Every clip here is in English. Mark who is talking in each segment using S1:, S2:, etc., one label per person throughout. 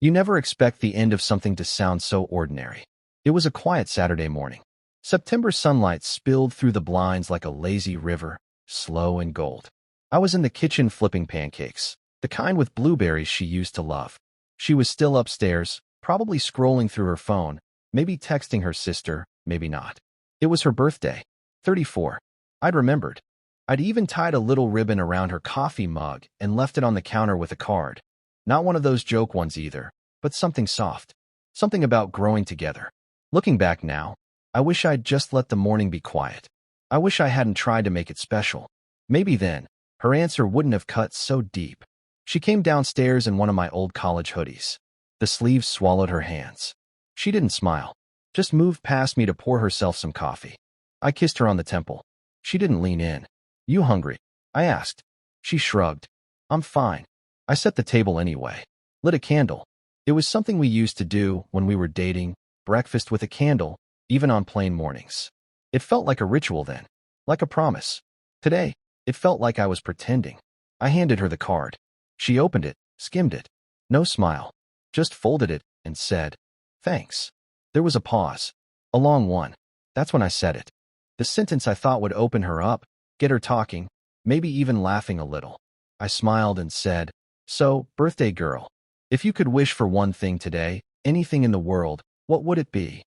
S1: You never expect the end of something to sound so ordinary. It was a quiet Saturday morning. September sunlight spilled through the blinds like a lazy river, slow and gold. I was in the kitchen flipping pancakes, the kind with blueberries she used to love. She was still upstairs, probably scrolling through her phone, maybe texting her sister, maybe not. It was her birthday. 34. I'd remembered. I'd even tied a little ribbon around her coffee mug and left it on the counter with a card. Not one of those joke ones either, but something soft. Something about growing together. Looking back now, I wish I'd just let the morning be quiet. I wish I hadn't tried to make it special. Maybe then, her answer wouldn't have cut so deep. She came downstairs in one of my old college hoodies. The sleeves swallowed her hands. She didn't smile, just moved past me to pour herself some coffee. I kissed her on the temple. She didn't lean in. You hungry? I asked. She shrugged. I'm fine. I set the table anyway. Lit a candle. It was something we used to do when we were dating, breakfast with a candle, even on plain mornings. It felt like a ritual then, like a promise. Today, it felt like I was pretending. I handed her the card. She opened it, skimmed it. No smile. Just folded it and said, thanks. There was a pause. A long one. That's when I said it. The sentence I thought would open her up, get her talking, maybe even laughing a little. I smiled and said, so, birthday girl, if you could wish for one thing today, anything in the world, what would it be?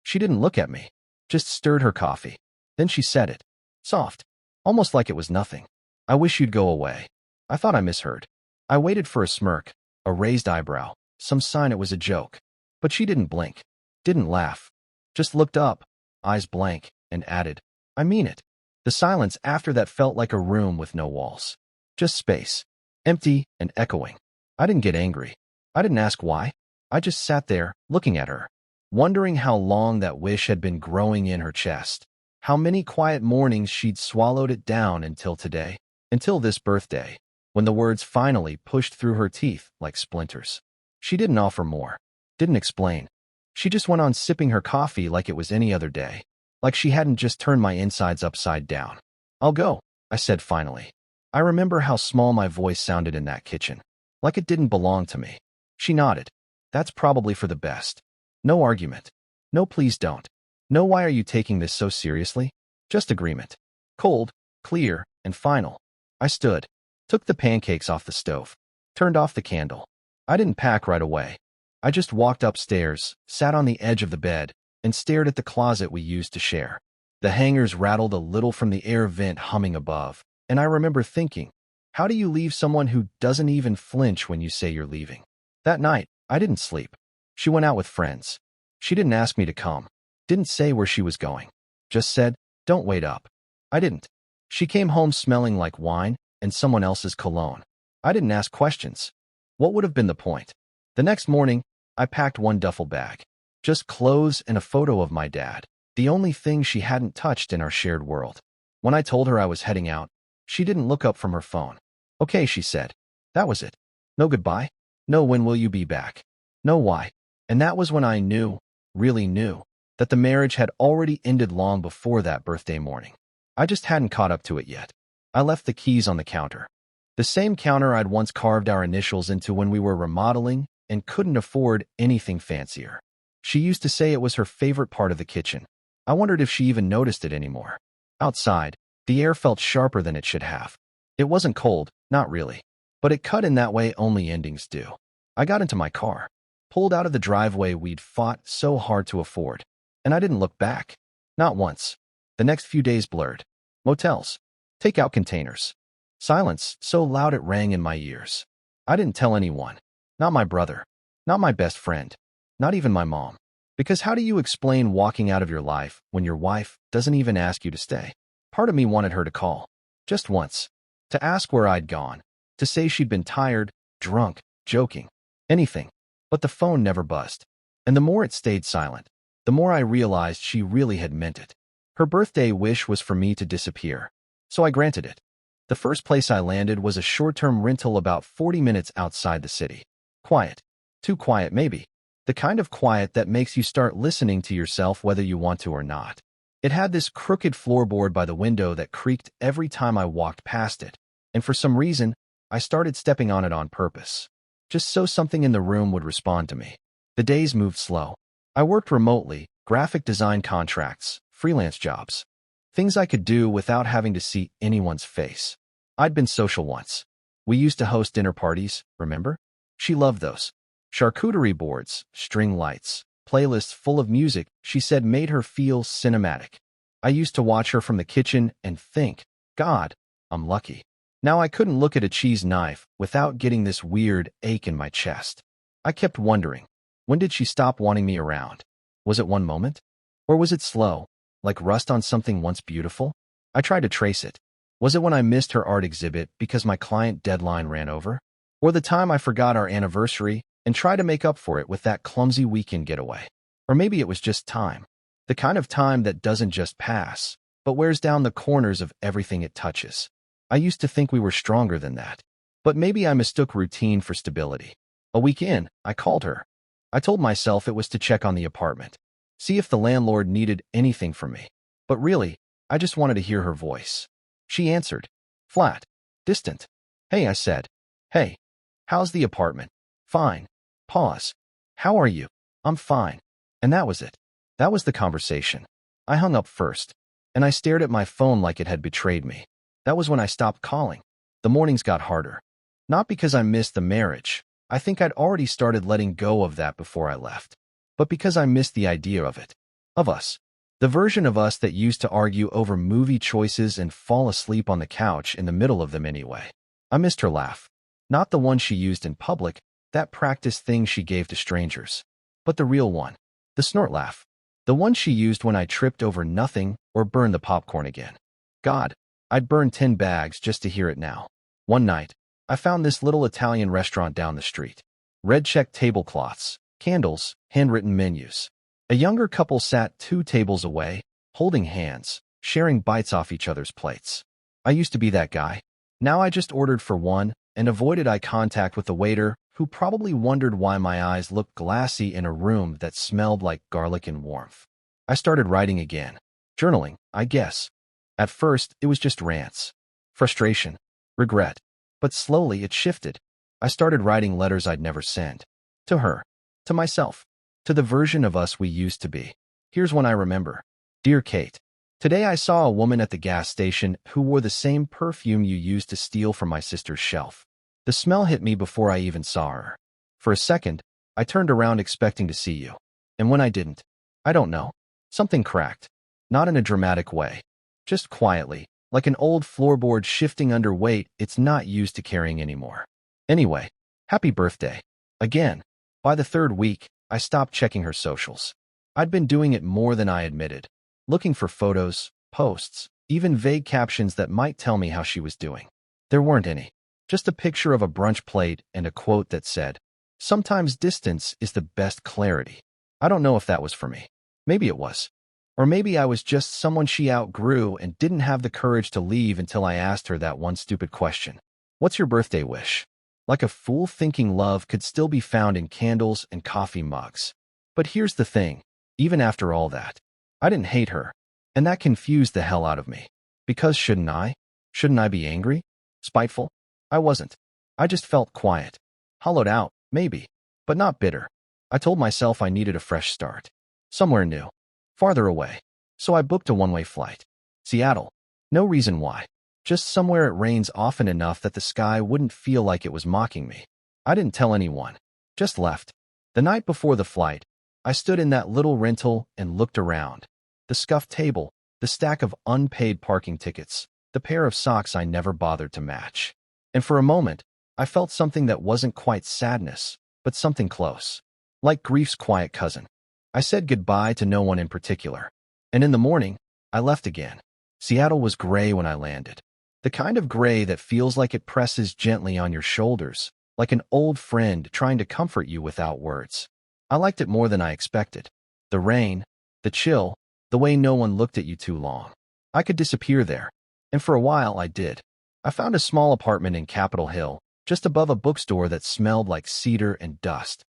S1: She didn't look at me, just stirred her coffee. Then she said it. Soft. Almost like it was nothing. I wish you'd go away. I thought I misheard. I waited for a smirk, a raised eyebrow, some sign it was a joke. But she didn't blink, didn't laugh, just looked up, eyes blank, and added, I mean it. The silence after that felt like a room with no walls. Just space. Empty and echoing. I didn't get angry. I didn't ask why. I just sat there, looking at her, wondering how long that wish had been growing in her chest. How many quiet mornings she'd swallowed it down until today, until this birthday, when the words finally pushed through her teeth like splinters. She didn't offer more, didn't explain. She just went on sipping her coffee like it was any other day, like she hadn't just turned my insides upside down. I'll go, I said finally. I remember how small my voice sounded in that kitchen, like it didn't belong to me. She nodded. That's probably for the best. No argument. No please don't. No why are you taking this so seriously? Just agreement. Cold, clear, and final. I stood, took the pancakes off the stove, turned off the candle. I didn't pack right away. I just walked upstairs, sat on the edge of the bed, and stared at the closet we used to share. The hangers rattled a little from the air vent humming above, and I remember thinking, how do you leave someone who doesn't even flinch when you say you're leaving? That night, I didn't sleep. She went out with friends. She didn't ask me to come, didn't say where she was going, just said, don't wait up. I didn't. She came home smelling like wine and someone else's cologne. I didn't ask questions. What would have been the point? The next morning, I packed one duffel bag. Just clothes and a photo of my dad, the only thing she hadn't touched in our shared world. When I told her I was heading out, she didn't look up from her phone. Okay, she said. That was it. No goodbye. No when will you be back. No why. And that was when I knew, really knew, that the marriage had already ended long before that birthday morning. I just hadn't caught up to it yet. I left the keys on the counter. The same counter I'd once carved our initials into when we were remodeling and couldn't afford anything fancier. She used to say it was her favorite part of the kitchen. I wondered if she even noticed it anymore. Outside, the air felt sharper than it should have. It wasn't cold, not really, but it cut in that way only endings do. I got into my car, pulled out of the driveway we'd fought so hard to afford, and I didn't look back. Not once. The next few days blurred. Motels. Takeout containers. Silence so loud it rang in my ears. I didn't tell anyone. Not my brother. Not my best friend. Not even my mom. Because how do you explain walking out of your life when your wife doesn't even ask you to stay? Part of me wanted her to call. Just once. To ask where I'd gone. To say she'd been tired, drunk, joking. Anything. But the phone never buzzed. And the more it stayed silent, the more I realized she really had meant it. Her birthday wish was for me to disappear. So I granted it. The first place I landed was a short-term rental about 40 minutes outside the city. Quiet. Too quiet, maybe. The kind of quiet that makes you start listening to yourself whether you want to or not. It had this crooked floorboard by the window that creaked every time I walked past it, and for some reason, I started stepping on it on purpose. just so something in the room would respond to me. The days moved slow. I worked remotely, graphic design contracts, freelance jobs. Things I could do without having to see anyone's face. I'd been social once. We used to host dinner parties, remember? She loved those. Charcuterie boards, string lights, playlists full of music she said made her feel cinematic. I used to watch her from the kitchen and think, God, I'm lucky. Now I couldn't look at a cheese knife without getting this weird ache in my chest. I kept wondering, when did she stop wanting me around? Was it one moment? Or was it slow, like rust on something once beautiful? I tried to trace it. Was it when I missed her art exhibit because my client deadline ran over? Or the time I forgot our anniversary and tried to make up for it with that clumsy weekend getaway? Or maybe it was just time. The kind of time that doesn't just pass, but wears down the corners of everything it touches. I used to think we were stronger than that. But maybe I mistook routine for stability. A week in, I called her. I told myself it was to check on the apartment, see if the landlord needed anything from me. But really, I just wanted to hear her voice. She answered. Flat. Distant. Hey, I said. Hey. How's the apartment? Fine. Pause. How are you? I'm fine. And that was it. That was the conversation. I hung up first, and I stared at my phone like it had betrayed me. That was when I stopped calling. The mornings got harder. Not because I missed the marriage. I think I'd already started letting go of that before I left. But because I missed the idea of it. Of us. The version of us that used to argue over movie choices and fall asleep on the couch in the middle of them anyway. I missed her laugh. Not the one she used in public, that practice thing she gave to strangers. But the real one. The snort laugh. The one she used when I tripped over nothing or burned the popcorn again. God, I'd burn 10 bags just to hear it now. One night, I found this little Italian restaurant down the street. Red check tablecloths, candles, handwritten menus. A younger couple sat 2 tables away, holding hands, sharing bites off each other's plates. I used to be that guy. Now I just ordered for one and avoided eye contact with the waiter, who probably wondered why my eyes looked glassy in a room that smelled like garlic and warmth. I started writing again. Journaling, I guess. At first, it was just rants. Frustration. Regret. But slowly it shifted. I started writing letters I'd never sent. To her. To myself. To the version of us we used to be. Here's one I remember. Dear Kate, today I saw a woman at the gas station who wore the same perfume you used to steal from my sister's shelf. The smell hit me before I even saw her. For a second, I turned around expecting to see you. And when I didn't, I don't know. Something cracked. Not in a dramatic way. Just quietly, like an old floorboard shifting under weight it's not used to carrying anymore. Anyway, happy birthday. Again. By the 3rd week, I stopped checking her socials. I'd been doing it more than I admitted. Looking for photos, posts, even vague captions that might tell me how she was doing. There weren't any. Just a picture of a brunch plate and a quote that said, "Sometimes distance is the best clarity." I don't know if that was for me. Maybe it was. Or maybe I was just someone she outgrew and didn't have the courage to leave until I asked her that one stupid question. What's your birthday wish? Like a fool thinking love could still be found in candles and coffee mugs. But here's the thing. Even after all that, I didn't hate her. And that confused the hell out of me. Because shouldn't I? Shouldn't I be angry? Spiteful? I wasn't. I just felt quiet. Hollowed out, maybe. But not bitter. I told myself I needed a fresh start. Somewhere new. Farther away. So I booked a one-way flight. Seattle. No reason why. Just somewhere it rains often enough that the sky wouldn't feel like it was mocking me. I didn't tell anyone. Just left. The night before the flight, I stood in that little rental and looked around. The scuffed table, the stack of unpaid parking tickets, the pair of socks I never bothered to match. And for a moment, I felt something that wasn't quite sadness, but something close. Like grief's quiet cousin. I said goodbye to no one in particular. And in the morning, I left again. Seattle was gray when I landed. The kind of gray that feels like it presses gently on your shoulders, like an old friend trying to comfort you without words. I liked it more than I expected. The rain, the chill, the way no one looked at you too long. I could disappear there. And for a while I did. I found a small apartment in Capitol Hill, just above a bookstore that smelled like cedar and dust.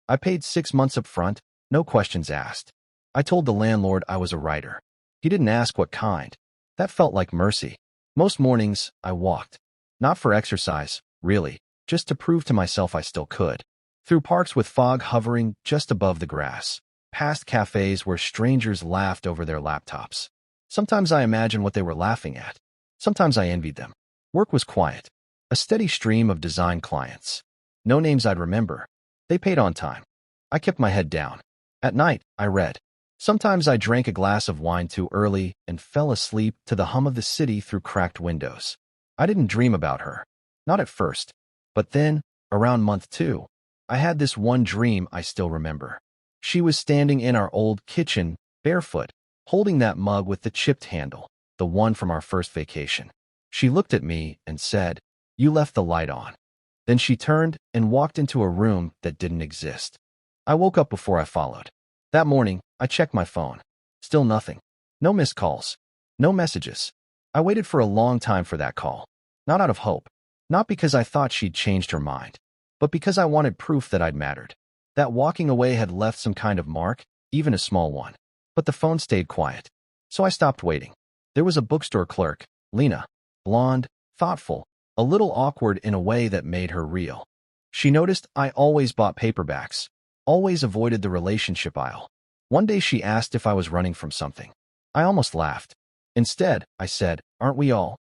S1: I paid 6 months up front. No questions asked. I told the landlord I was a writer. He didn't ask what kind. That felt like mercy. Most mornings, I walked. Not for exercise, really, just to prove to myself I still could. Through parks with fog hovering just above the grass, past cafes where strangers laughed over their laptops. Sometimes I imagined what they were laughing at. Sometimes I envied them. Work was quiet. A steady stream of design clients. No names I'd remember. They paid on time. I kept my head down. At night, I read. Sometimes I drank a glass of wine too early and fell asleep to the hum of the city through cracked windows. I didn't dream about her. Not at first. But then, around month 2, I had this one dream I still remember. She was standing in our old kitchen, barefoot, holding that mug with the chipped handle, the one from our first vacation. She looked at me and said, "You left the light on." Then she turned and walked into a room that didn't exist. I woke up before I followed. That morning, I checked my phone. Still nothing. No missed calls. No messages. I waited for a long time for that call. Not out of hope. Not because I thought she'd changed her mind, but because I wanted proof that I'd mattered. That walking away had left some kind of mark, even a small one. But the phone stayed quiet. So I stopped waiting. There was a bookstore clerk, Lena, blonde, thoughtful, a little awkward in a way that made her real. She noticed I always bought paperbacks, always avoided the relationship aisle. One day she asked if I was running from something. I almost laughed. Instead, I said, "Aren't we all?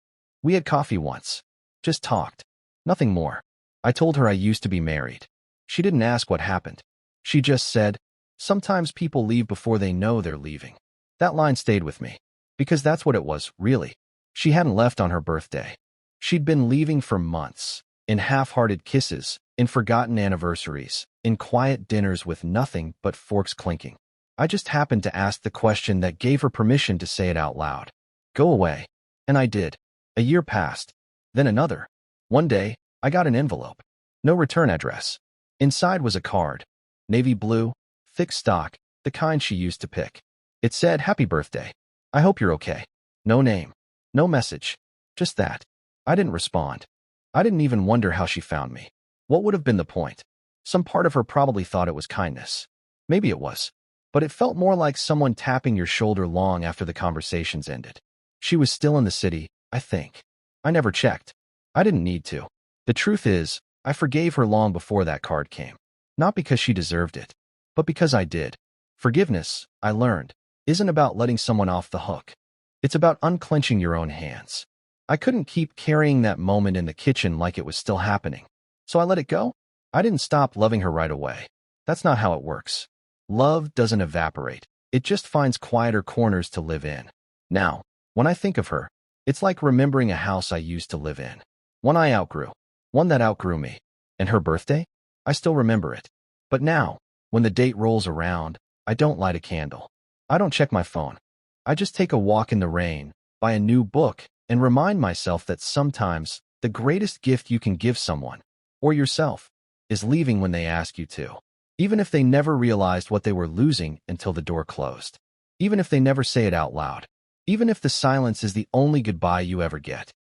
S1: We had coffee once. Just talked. Nothing more." I told her I used to be married. She didn't ask what happened. She just said, "Sometimes people leave before they know they're leaving." That line stayed with me. Because that's what it was, really. She hadn't left on her birthday. She'd been leaving for months, in half-hearted kisses, in forgotten anniversaries, in quiet dinners with nothing but forks clinking. I just happened to ask the question that gave her permission to say it out loud. "Go away." And I did. A year passed. Then another. One day, I got an envelope. No return address. Inside was a card. Navy blue, thick stock, the kind she used to pick. It said, "Happy birthday. I hope you're okay." No name. No message. Just that. I didn't respond. I didn't even wonder how she found me. What would have been the point? Some part of her probably thought it was kindness. Maybe it was. But it felt more like someone tapping your shoulder long after the conversations ended. She was still in the city, I think. I never checked. I didn't need to. The truth is, I forgave her long before that card came. Not because she deserved it, but because I did. Forgiveness, I learned, isn't about letting someone off the hook. It's about unclenching your own hands. I couldn't keep carrying that moment in the kitchen like it was still happening. So I let it go. I didn't stop loving her right away. That's not how it works. Love doesn't evaporate. It just finds quieter corners to live in. Now, when I think of her, it's like remembering a house I used to live in. One I outgrew. One that outgrew me. And her birthday? I still remember it. But now, when the date rolls around, I don't light a candle. I don't check my phone. I just take a walk in the rain, buy a new book, and remind myself that sometimes the greatest gift you can give someone, or yourself, is leaving when they ask you to. Even if they never realized what they were losing until the door closed. Even if they never say it out loud. Even if the silence is the only goodbye you ever get.